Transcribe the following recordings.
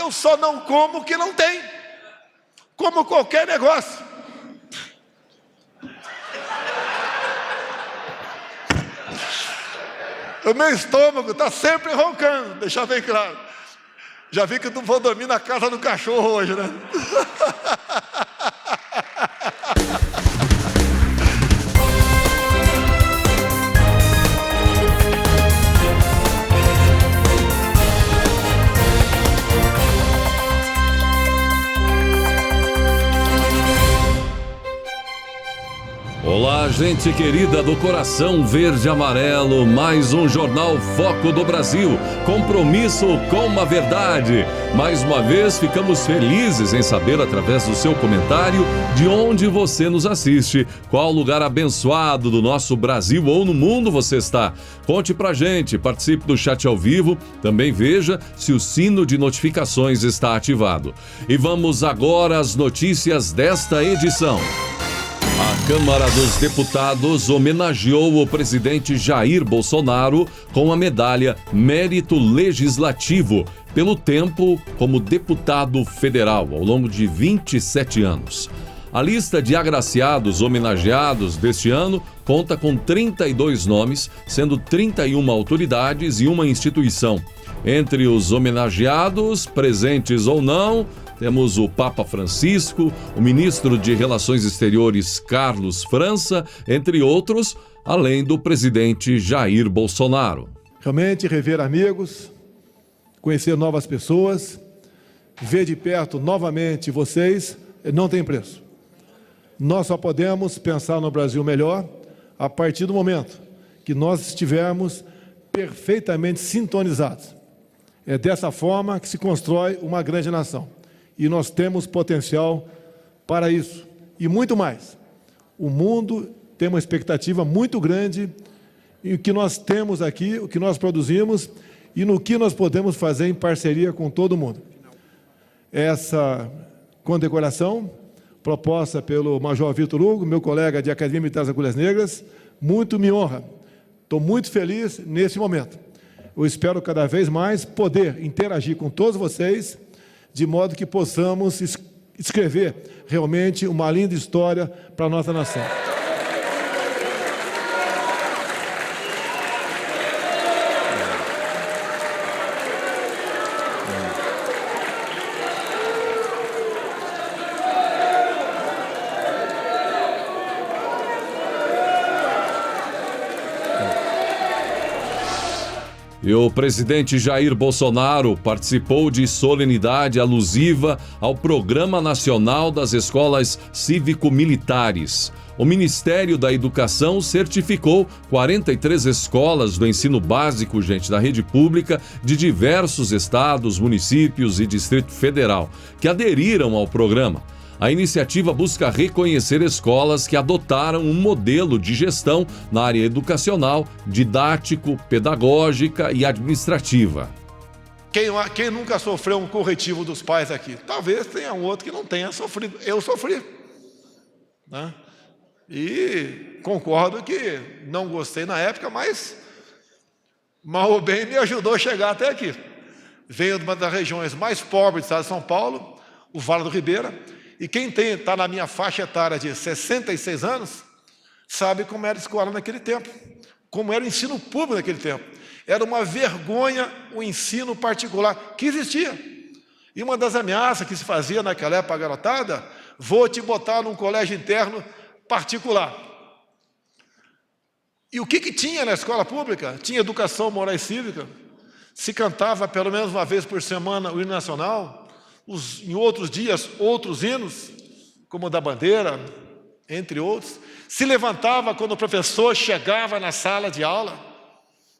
Eu só não como o que não tem, como qualquer negócio. O meu estômago está sempre roncando, deixar bem claro. Já vi que eu não vou dormir na casa do cachorro hoje, né? Olá, gente querida do coração verde e amarelo, mais um Jornal Foco do Brasil, compromisso com a verdade. Mais uma vez ficamos felizes em saber através do seu comentário de onde você nos assiste, qual lugar abençoado do nosso Brasil ou no mundo você está. Conte pra gente, participe do chat ao vivo, também veja se o sino de notificações está ativado. E vamos agora às notícias desta edição. A Câmara dos Deputados homenageou o presidente Jair Bolsonaro com a medalha Mérito Legislativo pelo tempo como deputado federal ao longo de 27 anos. A lista de agraciados homenageados deste ano conta com 32 nomes, sendo 31 autoridades e uma instituição. Entre os homenageados, presentes ou não, temos o Papa Francisco, o ministro de Relações Exteriores Carlos França, entre outros, além do presidente Jair Bolsonaro. Realmente rever amigos, conhecer novas pessoas, ver de perto novamente vocês, não tem preço. Nós só podemos pensar no Brasil melhor a partir do momento que nós estivermos perfeitamente sintonizados. É dessa forma que se constrói uma grande nação. E nós temos potencial para isso. E muito mais. O mundo tem uma expectativa muito grande em o que nós temos aqui, o que nós produzimos e no que nós podemos fazer em parceria com todo mundo. Essa condecoração, proposta pelo Major Vitor Hugo, meu colega de Academia Militar das Agulhas Negras, muito me honra. Estou muito feliz nesse momento. Eu espero cada vez mais poder interagir com todos vocês, de modo que possamos escrever realmente uma linda história para a nossa nação. E o presidente Jair Bolsonaro participou de solenidade alusiva ao Programa Nacional das Escolas Cívico-Militares. O Ministério da Educação certificou 43 escolas do ensino básico, da rede pública de diversos estados, municípios e Distrito Federal, que aderiram ao programa. A iniciativa busca reconhecer escolas que adotaram um modelo de gestão na área educacional, didático, pedagógica e administrativa. Quem nunca sofreu um corretivo dos pais aqui? Talvez tenha um outro que não tenha sofrido. Eu sofri, né? E concordo que não gostei na época, mas mal ou bem me ajudou a chegar até aqui. Venho de uma das regiões mais pobres do estado de São Paulo, o Vale do Ribeira. E quem está na minha faixa etária de 66 anos, sabe como era a escola naquele tempo, como era o ensino público naquele tempo. Era uma vergonha o ensino particular que existia. E uma das ameaças que se fazia naquela época, garotada, vou te botar num colégio interno particular. E o que tinha na escola pública? Tinha educação moral e cívica, se cantava pelo menos uma vez por semana o hino nacional, em outros dias, outros hinos, como o da bandeira, entre outros. Se levantava quando o professor chegava na sala de aula.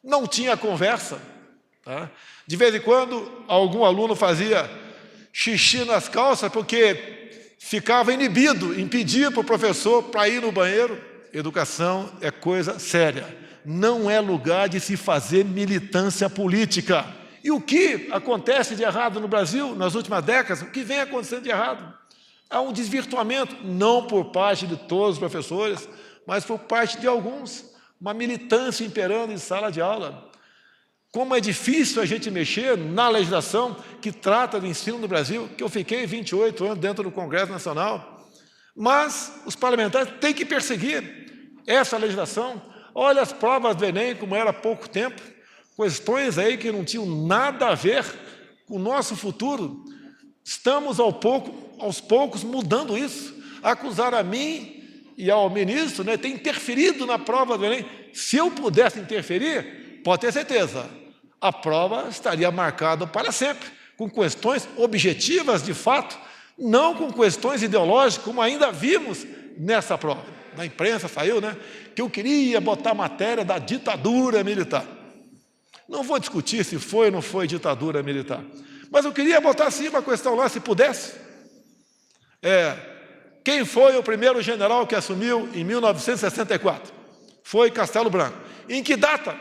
Não tinha conversa. Tá? De vez em quando, algum aluno fazia xixi nas calças porque ficava inibido, impedia para o professor para ir no banheiro. Educação é coisa séria. Não é lugar de se fazer militância política. E o que acontece de errado no Brasil nas últimas décadas? O que vem acontecendo de errado? Há um desvirtuamento, não por parte de todos os professores, mas por parte de alguns. Uma militância imperando em sala de aula. Como é difícil a gente mexer na legislação que trata do ensino no Brasil, que eu fiquei 28 anos dentro do Congresso Nacional. Mas os parlamentares têm que perseguir essa legislação. Olha as provas do Enem, como era há pouco tempo, questões aí que não tinham nada a ver com o nosso futuro. Estamos aos poucos mudando isso. Acusar a mim e ao ministro, né, ter interferido na prova do Enem. Se eu pudesse interferir, pode ter certeza, a prova estaria marcada para sempre, com questões objetivas de fato, não com questões ideológicas, como ainda vimos nessa prova. Na imprensa saiu, né, que eu queria botar matéria da ditadura militar. Não vou discutir se foi ou não foi ditadura militar, mas eu queria botar sim uma questão lá, se pudesse. Quem foi o primeiro general que assumiu em 1964? Foi Castelo Branco. Em que data?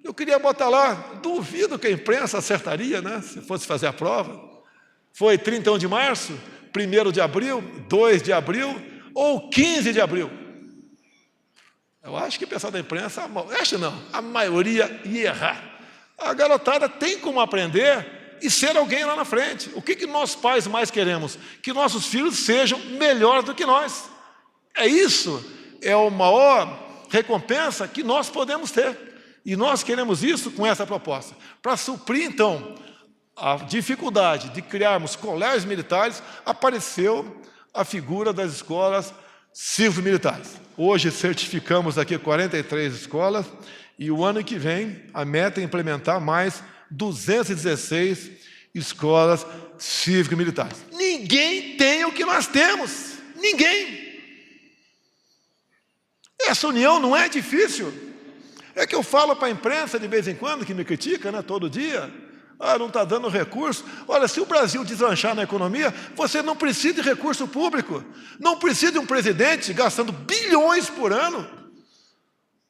Eu queria botar lá, duvido que a imprensa acertaria, né, se fosse fazer a prova. Foi 31 de março, 1º de abril, 2 de abril ou 15 de abril? Eu acho que o pessoal da imprensa, a maioria ia errar. A garotada tem como aprender e ser alguém lá na frente. O que nós pais mais queremos? Que nossos filhos sejam melhores do que nós. Isso é a maior recompensa que nós podemos ter. E nós queremos isso com essa proposta. Para suprir, então, a dificuldade de criarmos colégios militares, apareceu a figura das escolas cívico-militares. Hoje certificamos aqui 43 escolas e o ano que vem a meta é implementar mais 216 escolas cívico-militares. Ninguém tem o que nós temos. Ninguém. Essa união não é difícil. É que eu falo para a imprensa de vez em quando, que me critica, né, todo dia. Não está dando recurso. Olha, se o Brasil deslanchar na economia, você não precisa de recurso público. Não precisa de um presidente gastando bilhões por ano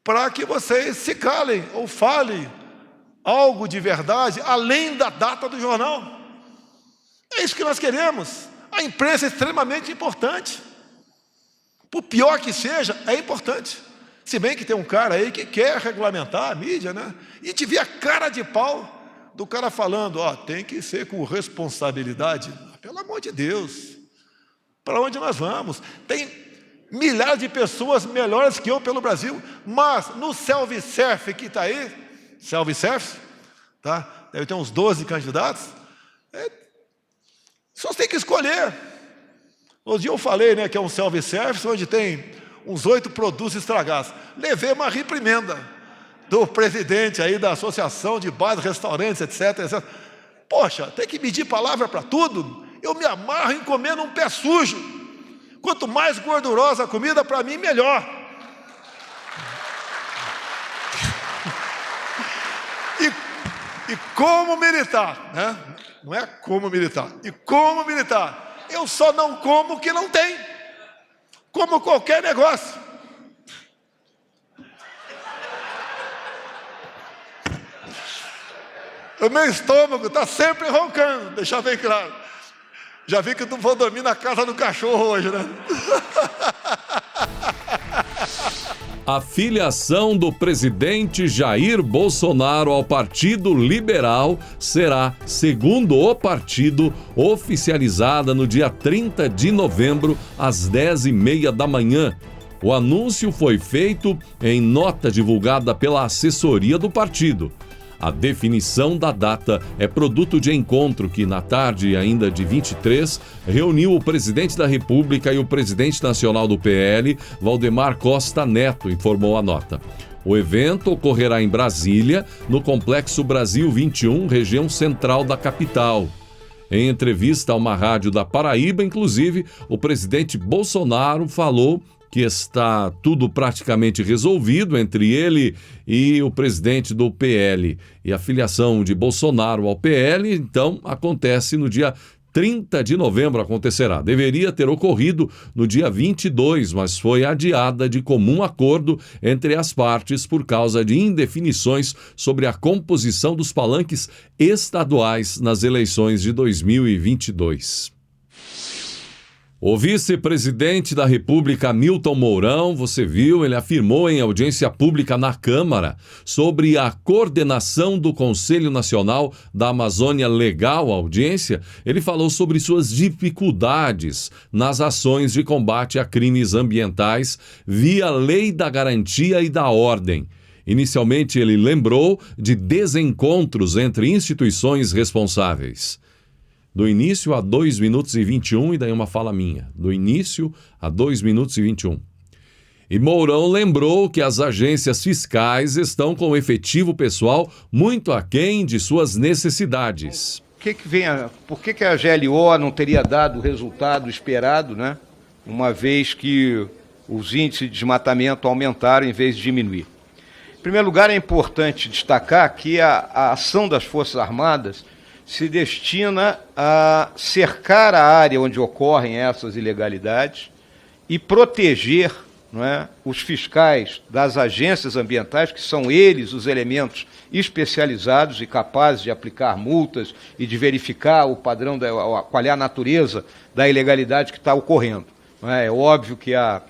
para que vocês se calem ou falem algo de verdade além da data do jornal. É isso que nós queremos. A imprensa é extremamente importante. Por pior que seja, é importante. Se bem que tem um cara aí que quer regulamentar a mídia, né? E te vê a cara de pau do cara falando, tem que ser com responsabilidade. Pelo amor de Deus, para onde nós vamos? Tem milhares de pessoas melhores que eu pelo Brasil, mas no self-service que está aí, self-service, tá? Deve ter uns 12 candidatos, só tem que escolher. Outro dia eu falei, né, que é um self-service onde tem uns 8 produtos estragados. Levei uma reprimenda do presidente aí da Associação de Bares, Restaurantes, etc, etc. Poxa, tem que medir palavra para tudo. Eu me amarro em comer num pé sujo. Quanto mais gordurosa a comida, para mim, melhor. E como militar, né? Não é como militar. E como militar, eu só não como o que não tem. Como qualquer negócio. O meu estômago está sempre roncando, deixar bem claro. Já vi que não vou dormir na casa do cachorro hoje, né? A filiação do presidente Jair Bolsonaro ao Partido Liberal será, segundo o partido, oficializada no dia 30 de novembro, às 10h30 da manhã. O anúncio foi feito em nota divulgada pela assessoria do partido. A definição da data é produto de encontro que, na tarde ainda de 23, reuniu o presidente da República e o presidente nacional do PL, Valdemar Costa Neto, informou a nota. O evento ocorrerá em Brasília, no Complexo Brasil 21, região central da capital. Em entrevista a uma rádio da Paraíba, inclusive, o presidente Bolsonaro falou que está tudo praticamente resolvido entre ele e o presidente do PL. E a filiação de Bolsonaro ao PL, então, acontece no dia 30 de novembro, acontecerá. Deveria ter ocorrido no dia 22, mas foi adiada de comum acordo entre as partes por causa de indefinições sobre a composição dos palanques estaduais nas eleições de 2022. O vice-presidente da República, Hamilton Mourão, você viu, ele afirmou em audiência pública na Câmara sobre a coordenação do Conselho Nacional da Amazônia Legal, a audiência. Ele falou sobre suas dificuldades nas ações de combate a crimes ambientais via Lei da Garantia e da Ordem. Inicialmente, ele lembrou de desencontros entre instituições responsáveis. Do início a 2 minutos e 21, e daí uma fala minha. Do início a 2 minutos e 21. E Mourão lembrou que as agências fiscais estão com efetivo pessoal muito aquém de suas necessidades. Por que a GLO não teria dado o resultado esperado, né? Uma vez que os índices de desmatamento aumentaram em vez de diminuir? Em primeiro lugar, é importante destacar que a ação das Forças Armadas se destina a cercar a área onde ocorrem essas ilegalidades e proteger, não é, os fiscais das agências ambientais, que são eles os elementos especializados e capazes de aplicar multas e de verificar o padrão, qual é a natureza da ilegalidade que está ocorrendo. Não é? É óbvio que a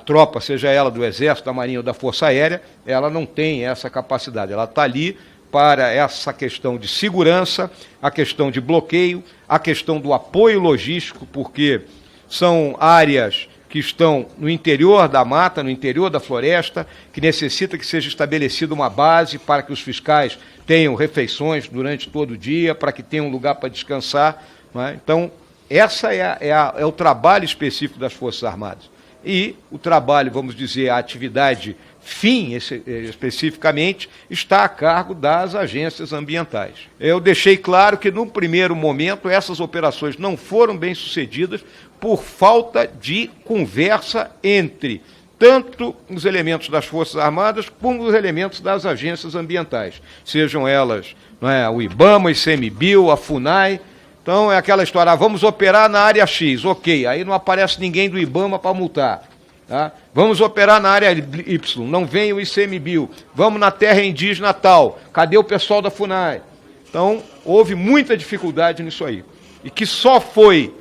tropa, seja ela do Exército, da Marinha ou da Força Aérea, ela não tem essa capacidade, ela está ali para essa questão de segurança, a questão de bloqueio, a questão do apoio logístico, porque são áreas que estão no interior da mata, no interior da floresta, que necessita que seja estabelecida uma base para que os fiscais tenham refeições durante todo o dia, para que tenham um lugar para descansar. Não é? Então, essa é o trabalho específico das Forças Armadas. E o trabalho, vamos dizer, a atividade fim, especificamente, está a cargo das agências ambientais. Eu deixei claro que, num primeiro momento, essas operações não foram bem-sucedidas por falta de conversa entre tanto os elementos das Forças Armadas como os elementos das agências ambientais, sejam elas, não é, o IBAMA, o ICMBio, a FUNAI. Então, é aquela história, vamos operar na área X, ok, aí não aparece ninguém do IBAMA para multar. Tá? Vamos operar na área Y, não vem o ICMBio, vamos na terra indígena tal, cadê o pessoal da FUNAI? Então, houve muita dificuldade nisso aí. E que só foi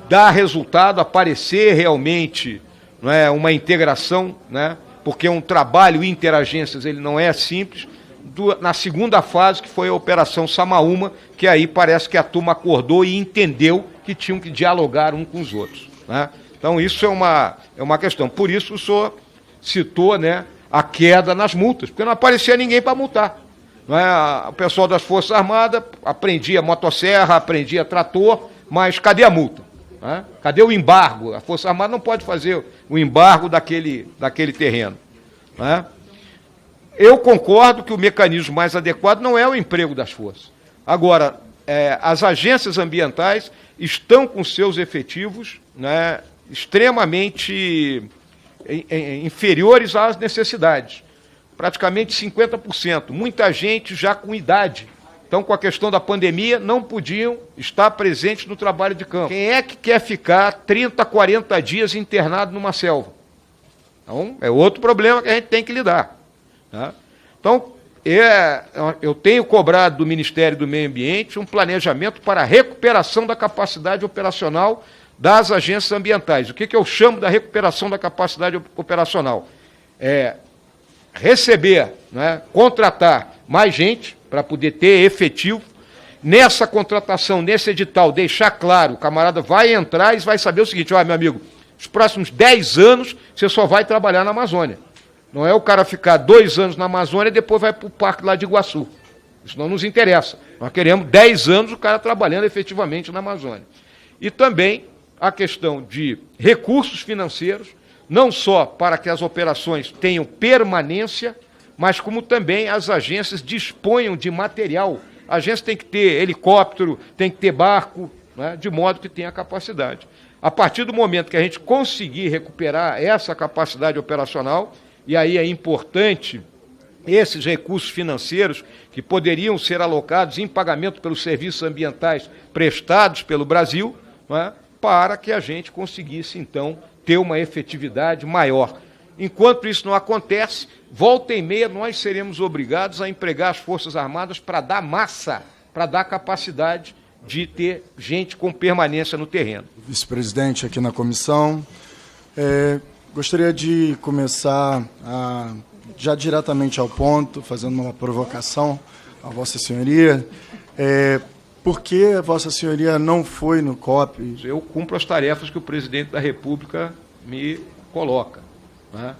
dar resultado, aparecer realmente, não é, uma integração, né, porque um trabalho interagências ele não é simples, na segunda fase, que foi a Operação Samaúma, que aí parece que a turma acordou e entendeu que tinham que dialogar uns com os outros. Né? Então, isso é uma questão. Por isso, o senhor citou, né, a queda nas multas, porque não aparecia ninguém para multar. Não é? O pessoal das Forças Armadas apreendia motosserra, apreendia trator, mas cadê a multa? Né? Cadê o embargo? A Força Armada não pode fazer o embargo daquele terreno. Né? Eu concordo que o mecanismo mais adequado não é o emprego das forças. Agora, as agências ambientais estão com seus efetivos, né, extremamente inferiores às necessidades, praticamente 50%. Muita gente já com idade. Então, com a questão da pandemia, não podiam estar presentes no trabalho de campo. Quem é que quer ficar 30, 40 dias internado numa selva? Então, é outro problema que a gente tem que lidar. Tá? Então, eu tenho cobrado do Ministério do Meio Ambiente um planejamento para a recuperação da capacidade operacional das agências ambientais. O que eu chamo da recuperação da capacidade operacional? Receber, né, contratar mais gente para poder ter efetivo. Nessa contratação, nesse edital, deixar claro, o camarada vai entrar e vai saber o seguinte: olha, meu amigo, os próximos 10 anos você só vai trabalhar na Amazônia. Não é o cara ficar 2 anos na Amazônia e depois vai para o parque lá de Iguaçu. Isso não nos interessa. Nós queremos 10 anos o cara trabalhando efetivamente na Amazônia. E também a questão de recursos financeiros, não só para que as operações tenham permanência, mas como também as agências disponham de material. A agência tem que ter helicóptero, tem que ter barco, né, de modo que tenha capacidade. A partir do momento que a gente conseguir recuperar essa capacidade operacional, e aí é importante esses recursos financeiros que poderiam ser alocados em pagamento pelos serviços ambientais prestados pelo Brasil, não é, para que a gente conseguisse, então, ter uma efetividade maior. Enquanto isso não acontece, volta e meia nós seremos obrigados a empregar as Forças Armadas para dar massa, para dar capacidade de ter gente com permanência no terreno. Vice-presidente aqui na comissão. Gostaria de começar já diretamente ao ponto, fazendo uma provocação a Vossa Senhoria. Por que Vossa Senhoria não foi no COP? Eu cumpro as tarefas que o presidente da República me coloca, né?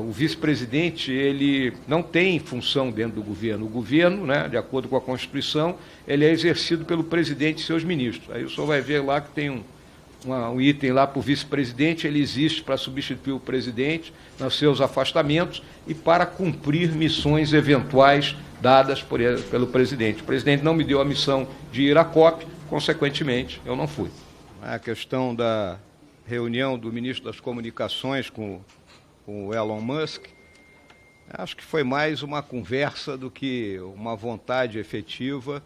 O vice-presidente, ele não tem função dentro do governo. O governo, né, de acordo com a Constituição, ele é exercido pelo presidente e seus ministros. Aí o senhor vai ver lá que tem um item lá para o vice-presidente, ele existe para substituir o presidente nos seus afastamentos e para cumprir missões eventuais dadas pelo presidente. O presidente não me deu a missão de ir à COP, consequentemente, eu não fui. A questão da reunião do ministro das Comunicações com o Elon Musk, acho que foi mais uma conversa do que uma vontade efetiva,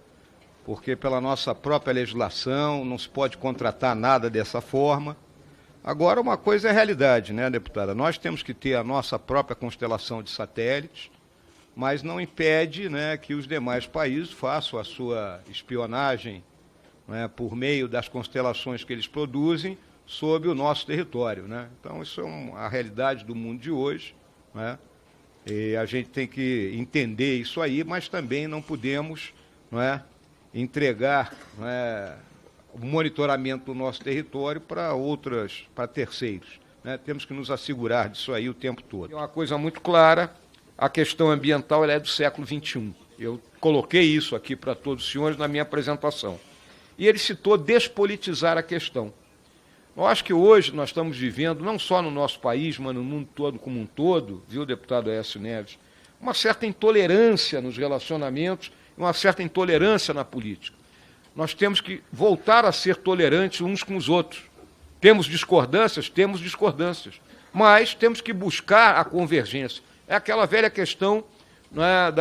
porque pela nossa própria legislação não se pode contratar nada dessa forma. Agora, uma coisa é a realidade, né, deputada? Nós temos que ter a nossa própria constelação de satélites, mas não impede, né, que os demais países façam a sua espionagem, né, por meio das constelações que eles produzem, sob o nosso território, né? Então, isso é a realidade do mundo de hoje, né? E a gente tem que entender isso aí, mas também não podemos, não é, entregar, não é, o monitoramento do nosso território para terceiros, né? Temos que nos assegurar disso aí o tempo todo. É uma coisa muito clara, a questão ambiental ela é do século XXI. Eu coloquei isso aqui para todos os senhores na minha apresentação. E ele citou despolitizar a questão. Eu acho que hoje nós estamos vivendo, não só no nosso país, mas no mundo todo como um todo, viu, deputado Aécio Neves, uma certa intolerância nos relacionamentos, uma certa intolerância na política. Nós temos que voltar a ser tolerantes uns com os outros. Temos discordâncias, mas temos que buscar a convergência. É aquela velha questão, não é,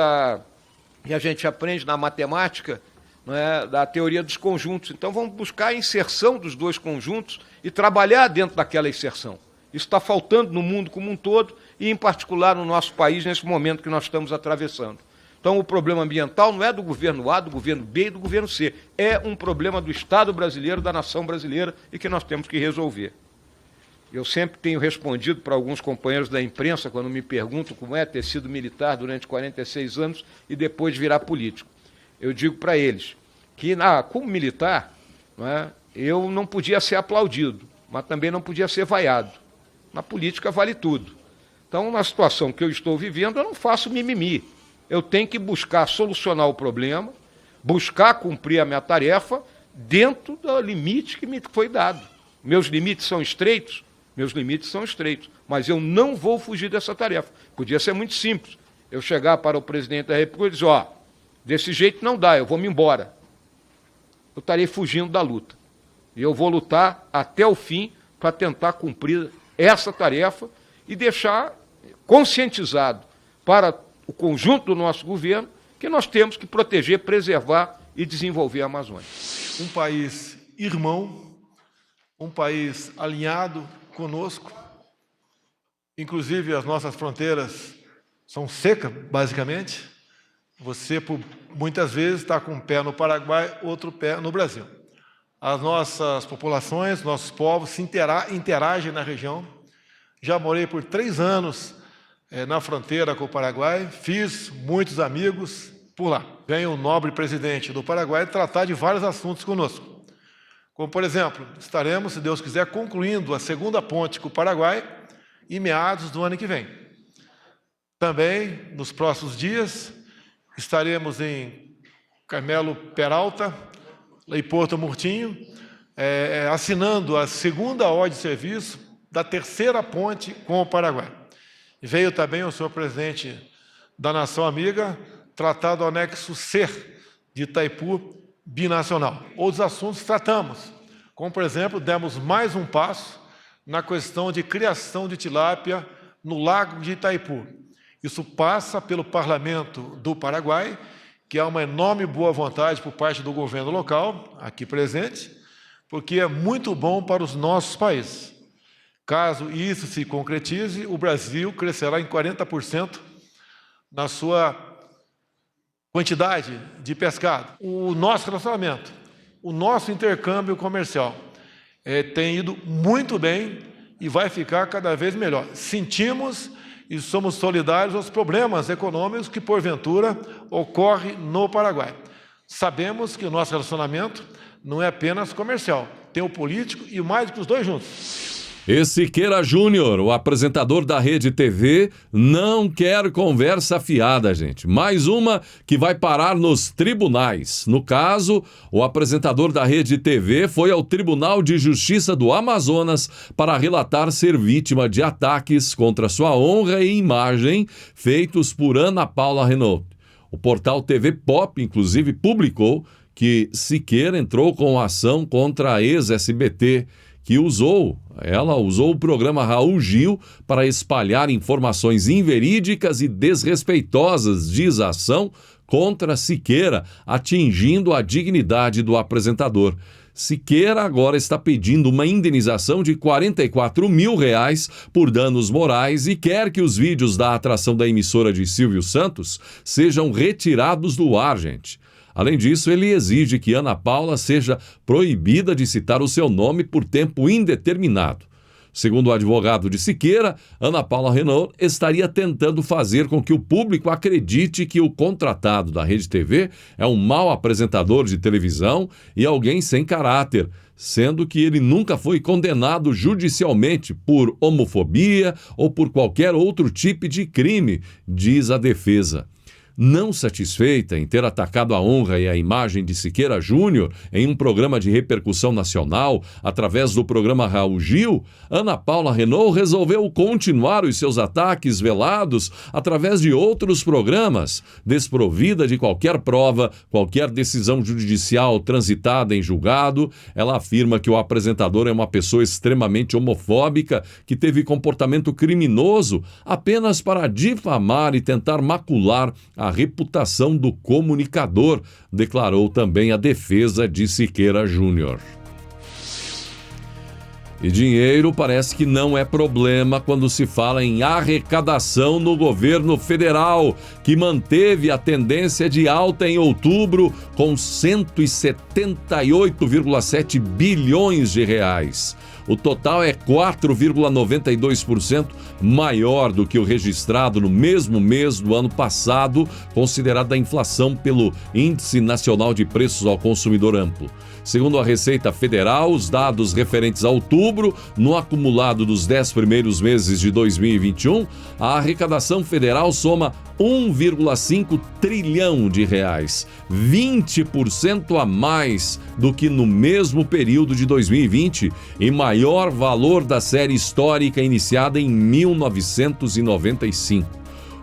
que a gente aprende na matemática, não é, da teoria dos conjuntos. Então vamos buscar a inserção dos dois conjuntos e trabalhar dentro daquela inserção. Isso está faltando no mundo como um todo e, em particular, no nosso país, nesse momento que nós estamos atravessando. Então, o problema ambiental não é do governo A, do governo B e do governo C. É um problema do Estado brasileiro, da nação brasileira, e que nós temos que resolver. Eu sempre tenho respondido para alguns companheiros da imprensa, quando me perguntam como é ter sido militar durante 46 anos e depois virar político. Eu digo para eles que, como militar, não é, eu não podia ser aplaudido, mas também não podia ser vaiado. Na política vale tudo. Então, na situação que eu estou vivendo, eu não faço mimimi. Eu tenho que buscar solucionar o problema, buscar cumprir a minha tarefa dentro do limite que me foi dado. Meus limites são estreitos, mas eu não vou fugir dessa tarefa. Podia ser muito simples. Eu chegar para o presidente da República e dizer, desse jeito não dá, eu vou me embora. Eu estarei fugindo da luta. E eu vou lutar até o fim para tentar cumprir essa tarefa e deixar conscientizado para o conjunto do nosso governo que nós temos que proteger, preservar e desenvolver a Amazônia. Um país irmão, um país alinhado conosco, inclusive as nossas fronteiras são secas, basicamente. Você, por muitas vezes, está com um pé no Paraguai, outro pé no Brasil. As nossas populações, nossos povos se interagem na região. Já morei por 3 anos na fronteira com o Paraguai, fiz muitos amigos por lá. Vem o nobre presidente do Paraguai tratar de vários assuntos conosco. Como, por exemplo, estaremos, se Deus quiser, concluindo a segunda ponte com o Paraguai em meados do ano que vem. Também, nos próximos dias, estaremos em Carmelo Peralta, em Porto Murtinho, assinando a segunda ordem de serviço da terceira ponte com o Paraguai. E veio também o senhor presidente da Nação Amiga tratar do anexo C de Itaipu binacional. Outros assuntos tratamos, como, por exemplo, demos mais um passo na questão de criação de tilápia no Lago de Itaipu. Isso passa pelo Parlamento do Paraguai, que é uma enorme boa vontade por parte do governo local, aqui presente, porque é muito bom para os nossos países. Caso isso se concretize, o Brasil crescerá em 40% na sua quantidade de pescado. O nosso relacionamento o nosso intercâmbio comercial tem ido muito bem e vai ficar cada vez melhor. Sentimos e somos solidários aos problemas econômicos que, porventura, ocorrem no Paraguai. Sabemos que o nosso relacionamento não é apenas comercial, tem o político e mais do que os dois juntos. E Siqueira Júnior, o apresentador da Rede TV, não quer conversa fiada, gente. Mais uma que vai parar nos tribunais. No caso, o apresentador da Rede TV foi ao Tribunal de Justiça do Amazonas para relatar ser vítima de ataques contra sua honra e imagem feitos por Ana Paula Renault. O portal TV Pop, inclusive, publicou que Siqueira entrou com ação contra a ex-SBT, que ela usou o programa Raul Gil para espalhar informações inverídicas e desrespeitosas, diz a ação, contra Siqueira, atingindo a dignidade do apresentador. Siqueira agora está pedindo uma indenização de R$44 mil por danos morais e quer que os vídeos da atração da emissora de Silvio Santos sejam retirados do ar, gente. Além disso, ele exige que Ana Paula seja proibida de citar o seu nome por tempo indeterminado. Segundo o advogado de Siqueira, Ana Paula Renault estaria tentando fazer com que o público acredite que o contratado da Rede TV é um mau apresentador de televisão e alguém sem caráter, sendo que ele nunca foi condenado judicialmente por homofobia ou por qualquer outro tipo de crime, diz a defesa. Não satisfeita em ter atacado a honra e a imagem de Siqueira Júnior em um programa de repercussão nacional através do programa Raul Gil, Ana Paula Renault resolveu continuar os seus ataques velados através de outros programas, desprovida de qualquer prova, qualquer decisão judicial transitada em julgado. Ela afirma que o apresentador é uma pessoa extremamente homofóbica que teve comportamento criminoso apenas para difamar e tentar macular a reputação do comunicador, declarou também a defesa de Siqueira Júnior. E dinheiro parece que não é problema quando se fala em arrecadação no governo federal, que manteve a tendência de alta em outubro com 178,7 bilhões de reais. O total é 4,92% maior do que o registrado no mesmo mês do ano passado, considerada a inflação pelo Índice Nacional de Preços ao Consumidor Amplo. Segundo a Receita Federal, os dados referentes a outubro, no acumulado dos 10 primeiros meses de 2021, a arrecadação federal soma 1,5 trilhão de reais, 20% a mais do que no mesmo período de 2020 e maior valor da série histórica iniciada em 1995.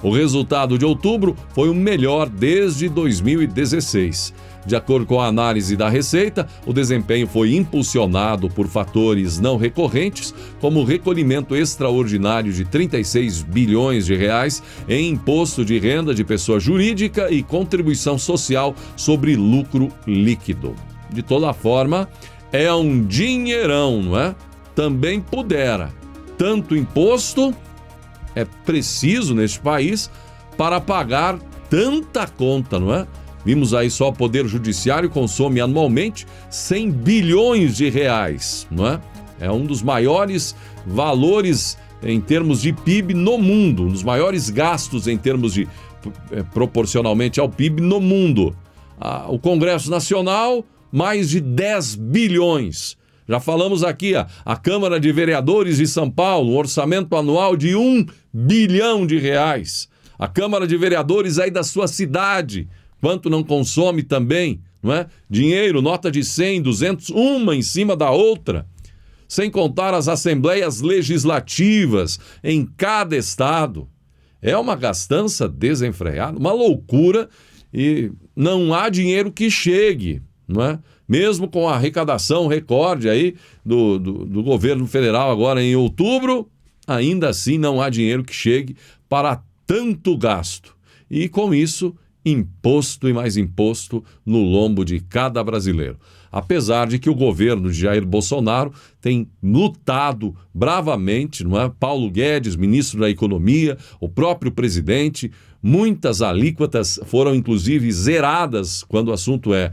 O resultado de outubro foi o melhor desde 2016. De acordo com a análise da Receita, o desempenho foi impulsionado por fatores não recorrentes, como o recolhimento extraordinário de 36 bilhões de reais em imposto de renda de pessoa jurídica e contribuição social sobre lucro líquido. De toda forma, é um dinheirão, não é? Também pudera. Tanto imposto é preciso neste país para pagar tanta conta, não é? Vimos aí só o Poder Judiciário consome anualmente 100 bilhões de reais, não é? É um dos maiores valores em termos de PIB no mundo, um dos maiores gastos em termos de proporcionalmente ao PIB no mundo. O Congresso Nacional, mais de 10 bilhões. Já falamos aqui, a Câmara de Vereadores de São Paulo, um orçamento anual de 1 bilhão de reais. A Câmara de Vereadores aí da sua cidade, quanto não consome também, não é? Dinheiro, nota de 100, 200, uma em cima da outra. Sem contar as assembleias legislativas em cada estado. É uma gastança desenfreada, uma loucura e não há dinheiro que chegue, não é? Mesmo com a arrecadação recorde aí do governo federal agora em outubro, ainda assim não há dinheiro que chegue para tanto gasto. E com isso, imposto e mais imposto no lombo de cada brasileiro. apesar de que o governo de Jair Bolsonaro tem lutado bravamente, não é? Paulo Guedes, ministro da Economia, o próprio presidente, muitas alíquotas foram inclusive zeradas quando o assunto é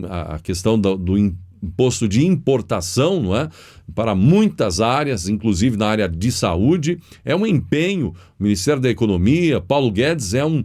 a questão do imposto de importação, não é? Para muitas áreas, inclusive na área de saúde. É um empenho. O Ministério da Economia, Paulo Guedes é um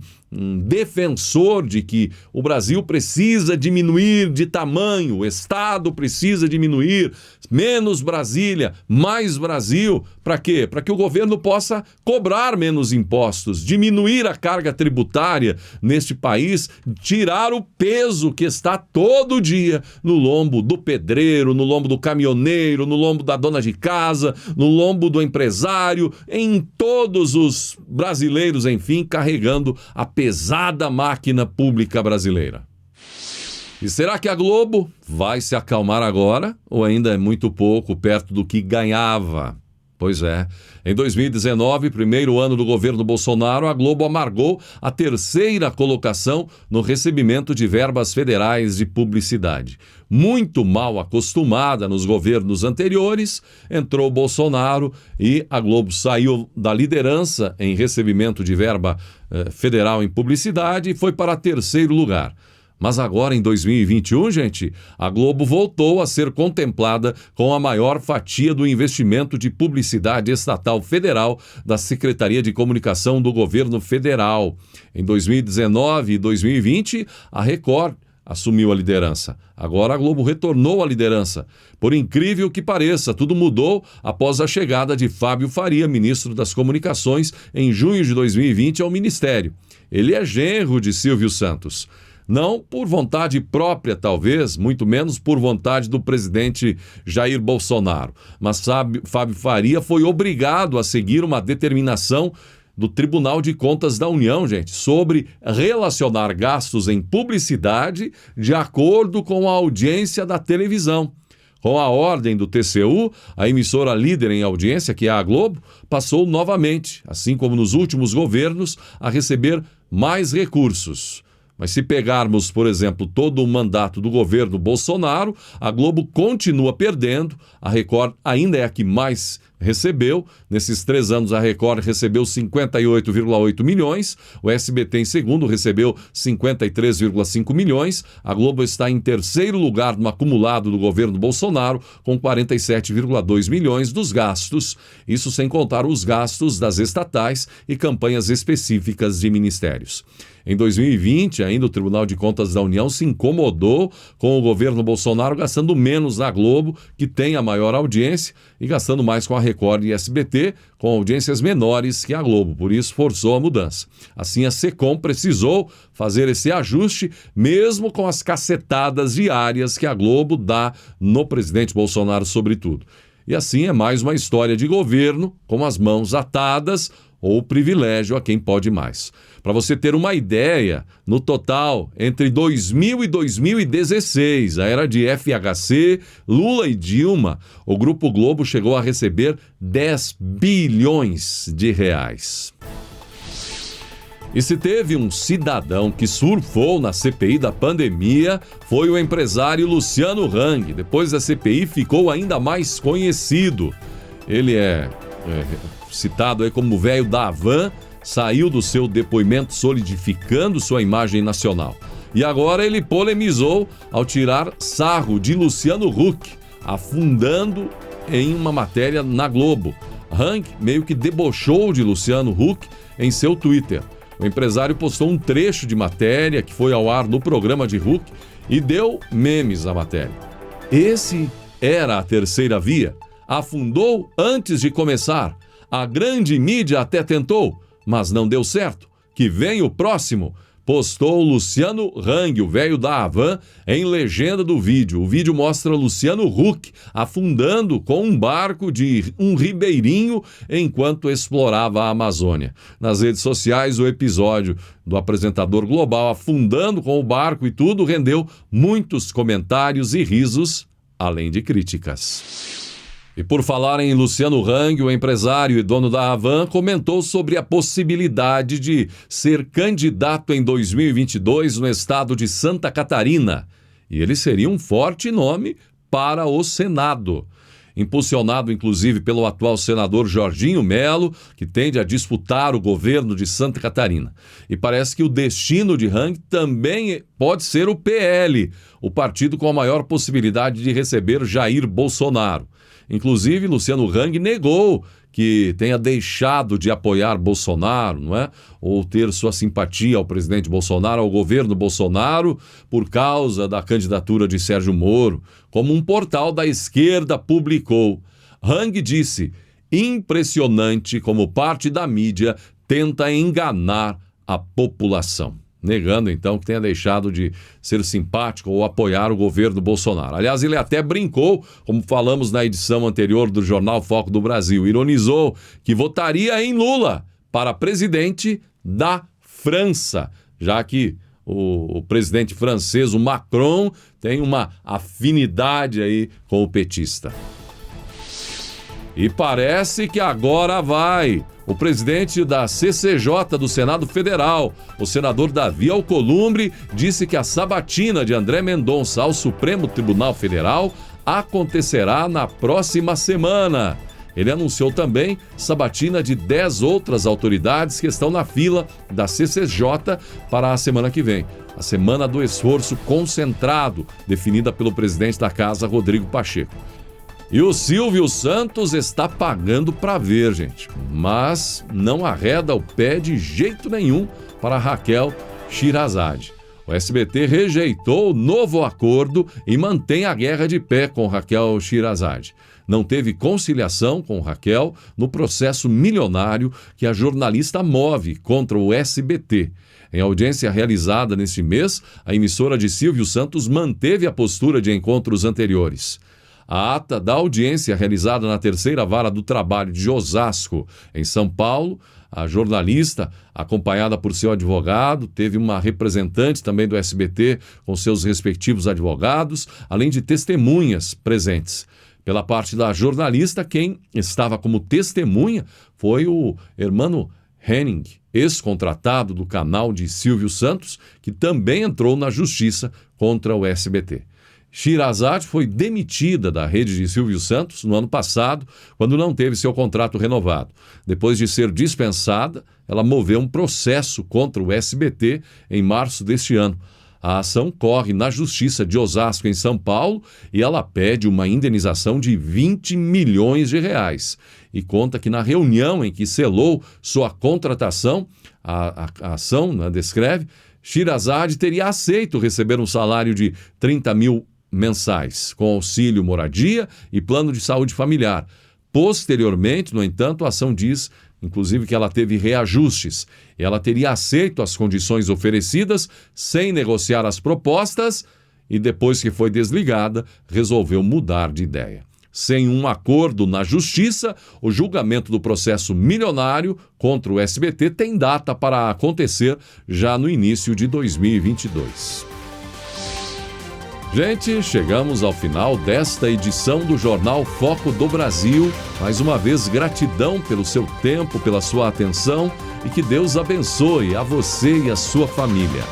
defensor de que o Brasil precisa diminuir de tamanho, o Estado precisa diminuir, menos Brasília, mais Brasil. Para quê? Para que o governo possa cobrar menos impostos, diminuir a carga tributária neste país, tirar o peso que está todo dia no lombo do pedreiro, no lombo do caminhoneiro, no lombo da dona de casa, no lombo do empresário, em todos os brasileiros, enfim, carregando a pesada máquina pública brasileira. E será que a Globo vai se acalmar agora ou ainda é muito pouco perto do que ganhava? Pois é, em 2019, primeiro ano do governo Bolsonaro, a Globo amargou a terceira colocação no recebimento de verbas federais de publicidade. Muito mal acostumada nos governos anteriores, entrou Bolsonaro e a Globo saiu da liderança em recebimento de verba federal em publicidade e foi para terceiro lugar. Mas agora, em 2021, gente, a Globo voltou a ser contemplada com a maior fatia do investimento de publicidade estatal federal da Secretaria de Comunicação do Governo Federal. Em 2019 e 2020, a Record assumiu a liderança. Agora a Globo retornou à liderança. Por incrível que pareça, tudo mudou após a chegada de Fábio Faria, ministro das Comunicações, em junho de 2020 ao Ministério. Ele é genro de Silvio Santos. Não por vontade própria, talvez, muito menos por vontade do presidente Jair Bolsonaro. Mas Fábio Faria foi obrigado a seguir uma determinação do Tribunal de Contas da União, gente, sobre relacionar gastos em publicidade de acordo com a audiência da televisão. Com a ordem do TCU, a emissora líder em audiência, que é a Globo, passou novamente, assim como nos últimos governos, a receber mais recursos. Mas se pegarmos, por exemplo, todo o mandato do governo Bolsonaro, a Globo continua perdendo, a Record ainda é a que mais recebeu. Nesses 3 anos, a Record recebeu 58,8 milhões, o SBT em segundo recebeu 53,5 milhões, a Globo está em terceiro lugar no acumulado do governo Bolsonaro, com 47,2 milhões dos gastos, isso sem contar os gastos das estatais e campanhas específicas de ministérios. Em 2020, ainda o Tribunal de Contas da União se incomodou com o governo Bolsonaro gastando menos na Globo, que tem a maior audiência, e gastando mais com a Record e SBT, com audiências menores que a Globo. Por isso, forçou a mudança. Assim, a Secom precisou fazer esse ajuste, mesmo com as cacetadas diárias que a Globo dá no presidente Bolsonaro, sobretudo. E assim é mais uma história de governo com as mãos atadas ou privilégio a quem pode mais. Para você ter uma ideia, no total, entre 2000 e 2016, a era de FHC, Lula e Dilma, o Grupo Globo chegou a receber 10 bilhões de reais. E se teve um cidadão que surfou na CPI da pandemia, foi o empresário Luciano Hang. Depois da CPI, ficou ainda mais conhecido. Ele é citado aí como o velho da Havan, saiu do seu depoimento solidificando sua imagem nacional. E agora ele polemizou ao tirar sarro de Luciano Huck, afundando em uma matéria na Globo. Hang meio que debochou de Luciano Huck em seu Twitter. O empresário postou um trecho de matéria que foi ao ar no programa de Huck e deu memes à matéria. Esse era a terceira via. Afundou antes de começar. A grande mídia até tentou, mas não deu certo. Que vem o próximo, postou Luciano Hang, o velho da Havan, em legenda do vídeo. O vídeo mostra Luciano Huck afundando com um barco de um ribeirinho enquanto explorava a Amazônia. Nas redes sociais, o episódio do apresentador global afundando com o barco e tudo rendeu muitos comentários e risos, além de críticas. E por falar em Luciano Hang, o empresário e dono da Havan, comentou sobre a possibilidade de ser candidato em 2022 no estado de Santa Catarina. e ele seria um forte nome para o Senado. Impulsionado, inclusive, pelo atual senador Jorginho Melo, que tende a disputar o governo de Santa Catarina. E parece que o destino de Hang também pode ser o PL, o partido com a maior possibilidade de receber Jair Bolsonaro. Inclusive, Luciano Hang negou que tenha deixado de apoiar Bolsonaro, não é? Ou ter sua simpatia ao presidente Bolsonaro, ao governo Bolsonaro, por causa da candidatura de Sérgio Moro, como um portal da esquerda publicou. Hang disse: impressionante como parte da mídia tenta enganar a população. Negando, então, que tenha deixado de ser simpático ou apoiar o governo Bolsonaro. Aliás, ele até brincou, como falamos na edição anterior do Jornal Foco do Brasil, ironizou que votaria em Lula para presidente da França, já que o presidente francês, o Macron, tem uma afinidade aí com o petista. E parece que agora vai. O presidente da CCJ do Senado Federal, o senador Davi Alcolumbre, disse que a sabatina de André Mendonça ao Supremo Tribunal Federal acontecerá na próxima semana. Ele anunciou também sabatina de 10 outras autoridades que estão na fila da CCJ para a semana que vem. A Semana do Esforço Concentrado, definida pelo presidente da Casa, Rodrigo Pacheco. E o Silvio Santos está pagando para ver, gente, mas não arreda o pé de jeito nenhum para Raquel Sherazade. O SBT rejeitou o novo acordo e mantém a guerra de pé com Raquel Sherazade. Não teve conciliação com Raquel no processo milionário que a jornalista move contra o SBT. Em audiência realizada neste mês, a emissora de Silvio Santos manteve a postura de encontros anteriores. A ata da audiência realizada na terceira vara do trabalho de Osasco, em São Paulo, a jornalista, acompanhada por seu advogado, teve uma representante também do SBT com seus respectivos advogados, além de testemunhas presentes. Pela parte da jornalista, quem estava como testemunha foi o Hermano Henning, ex-contratado do canal de Silvio Santos, que também entrou na justiça contra o SBT. Sherazade foi demitida da rede de Silvio Santos no ano passado, quando não teve seu contrato renovado. Depois de ser dispensada, ela moveu um processo contra o SBT em março deste ano. A ação corre na Justiça de Osasco, em São Paulo, e ela pede uma indenização de 20 milhões de reais. E conta que na reunião em que selou sua contratação, a ação, né, descreve, Sherazade teria aceito receber um salário de 30 mil mensais, com auxílio moradia e plano de saúde familiar. Posteriormente, no entanto, a ação diz, inclusive, que ela teve reajustes. Ela teria aceito as condições oferecidas sem negociar as propostas e, depois que foi desligada, resolveu mudar de ideia. Sem um acordo na justiça, o julgamento do processo milionário contra o SBT tem data para acontecer já no início de 2022. Gente, chegamos ao final desta edição do Jornal Foco do Brasil. Mais uma vez, gratidão pelo seu tempo, pela sua atenção e que Deus abençoe a você e a sua família.